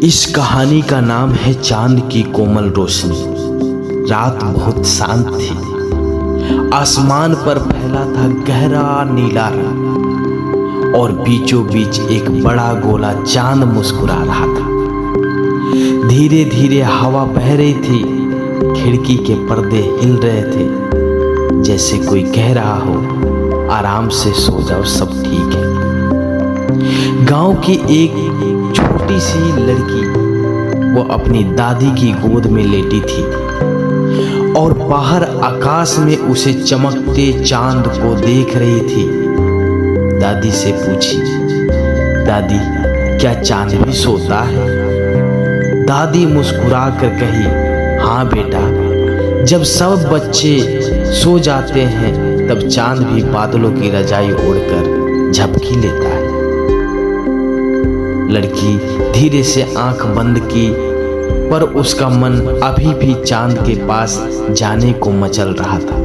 इस कहानी का नाम है चांद की कोमल रोशनी। रात बहुत शांत थी। आसमान पर फैला था गहरा नीला रंग और बीचों बीच एक बड़ा गोला चांद मुस्कुरा रहा था। धीरे धीरे हवा बह रही थी। खिड़की के पर्दे हिल रहे थे, जैसे कोई कह रहा हो आराम से सो जाओ, सब ठीक है। गांव की एक छोटी सी लड़की वो अपनी दादी की गोद में लेटी थी और बाहर आकाश में उसे चमकते चांद को देख रही थी। दादी से पूछी, दादी क्या चांद भी सोता है? दादी मुस्कुरा कर कही, हाँ बेटा, जब सब बच्चे सो जाते हैं तब चांद भी बादलों की रजाई ओढ़कर झपकी लेता है। लड़की धीरे से आंख बंद की, पर उसका मन अभी भी चांद के पास जाने को मचल रहा था।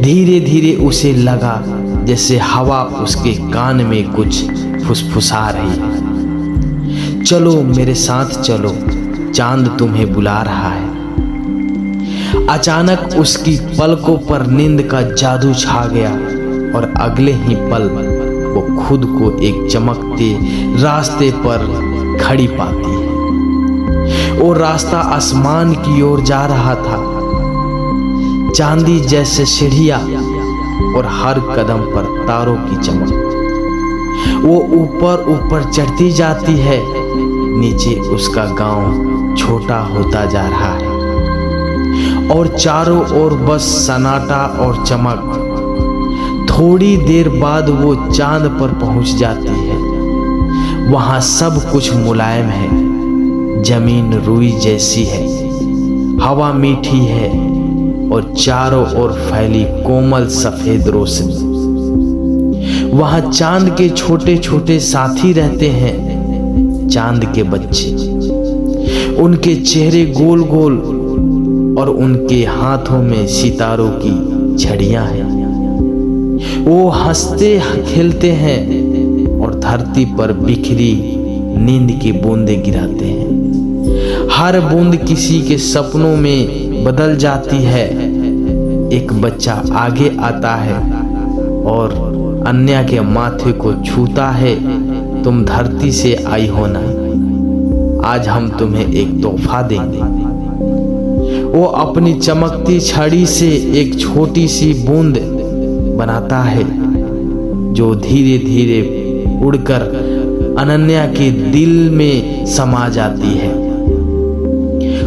धीरे धीरे उसे लगा जैसे हवा उसके कान में कुछ फुसफुसा रही है। चलो मेरे साथ चलो, चांद तुम्हें बुला रहा है। अचानक उसकी पलकों पर नींद का जादू छा गया और अगले ही पल वो खुद को एक चमकते रास्ते पर खड़ी पाती है। वो रास्ता आसमान की ओर जा रहा था, चांदी जैसे सीढ़ियां और हर कदम पर तारों की चमक। वो ऊपर ऊपर चढ़ती जाती है, नीचे उसका गांव छोटा होता जा रहा है और चारों ओर बस सन्नाटा और चमक। थोड़ी देर बाद वो चांद पर पहुंच जाती है। वहां सब कुछ मुलायम है, जमीन रुई जैसी है, हवा मीठी है और चारों ओर फैली कोमल सफेद रोशनी। वहां चांद के छोटे छोटे साथी रहते हैं, चांद के बच्चे। उनके चेहरे गोल गोल और उनके हाथों में सितारों की छड़ियां हैं। वो हंसते खेलते हैं और धरती पर बिखरी नींद की बूंदें गिराते हैं। हर बूंद किसी के सपनों में बदल जाती है। एक बच्चा आगे आता है और अन्य के माथे को छूता है, तुम धरती से आई हो ना, आज हम तुम्हें एक तोहफा देंगे। वो अपनी चमकती छड़ी से एक छोटी सी बूंद बनाता है जो धीरे धीरे उड़कर अनन्या के दिल में समा जाती है।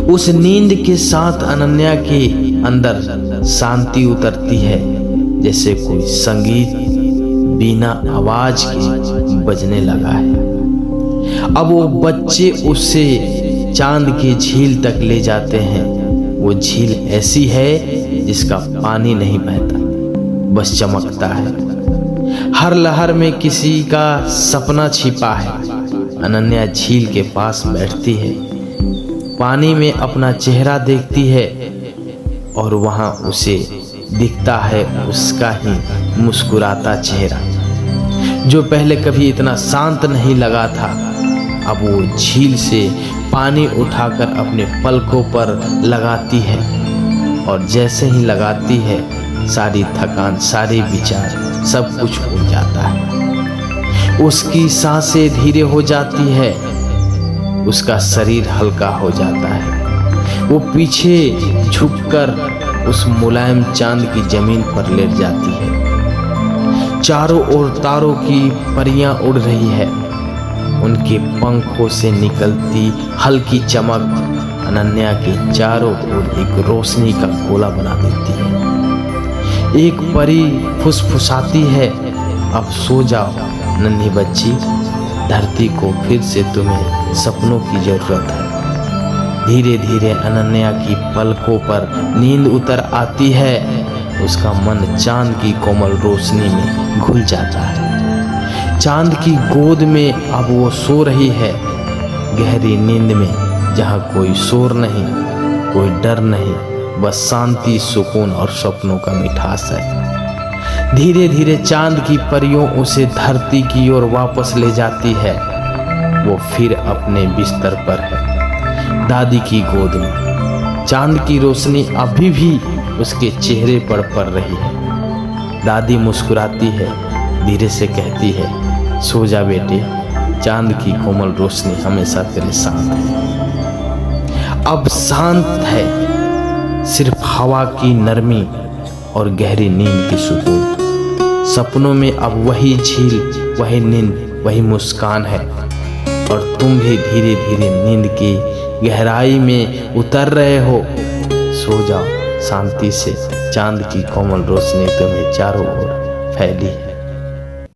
उस नींद के साथ अनन्या के अंदर शांति उतरती है, जैसे कोई संगीत बिना आवाज के बजने लगा है। अब वो बच्चे उससे चांद की झील तक ले जाते हैं। वो झील ऐसी है जिसका पानी नहीं बहता, बस चमकता है। हर लहर में किसी का सपना छिपा है। अनन्या झील के पास बैठती है, पानी में अपना चेहरा देखती है और वहां उसे दिखता है उसका ही मुस्कुराता चेहरा, जो पहले कभी इतना शांत नहीं लगा था। अब वो झील से पानी उठाकर अपने पलकों पर लगाती है और जैसे ही लगाती है सारी थकान, सारे विचार, सब कुछ हो जाता है। उसकी सांसें धीरे हो जाती है, उसका शरीर हल्का हो जाता है। वो पीछे झुककर उस मुलायम चांद की जमीन पर लेट जाती है। चारों ओर तारों की परियां उड़ रही है, उनके पंखों से निकलती हल्की चमक अनन्या के चारों ओर एक रोशनी का गोला बना देती है। एक परी फुसफुसाती है, अब सो जाओ नन्ही बच्ची, धरती को फिर से तुम्हें सपनों की जरूरत है। धीरे धीरे अनन्या की पलकों पर नींद उतर आती है। उसका मन चांद की कोमल रोशनी में घुल जाता है। चांद की गोद में अब वो सो रही है, गहरी नींद में, जहाँ कोई शोर नहीं, कोई डर नहीं, बस शांति, सुकून और सपनों का मिठास है। धीरे धीरे चांद की परियों उसे धरती की ओर वापस ले जाती है। वो फिर अपने बिस्तर पर है, दादी की गोद में। चांद की रोशनी अभी भी उसके चेहरे पर पड़ रही है। दादी मुस्कुराती है, धीरे से कहती है, सो जा बेटे, चांद की कोमल रोशनी हमेशा तेरे साथ है। अब शांत है, सिर्फ हवा की नरमी और गहरी नींद की सुकून। सपनों में अब वही झील, वही नींद, वही मुस्कान है, और तुम भी धीरे धीरे नींद की गहराई में उतर रहे हो। सो जाओ शांति से, चांद की कोमल रोशनी तुम्हें चारों ओर फैली है।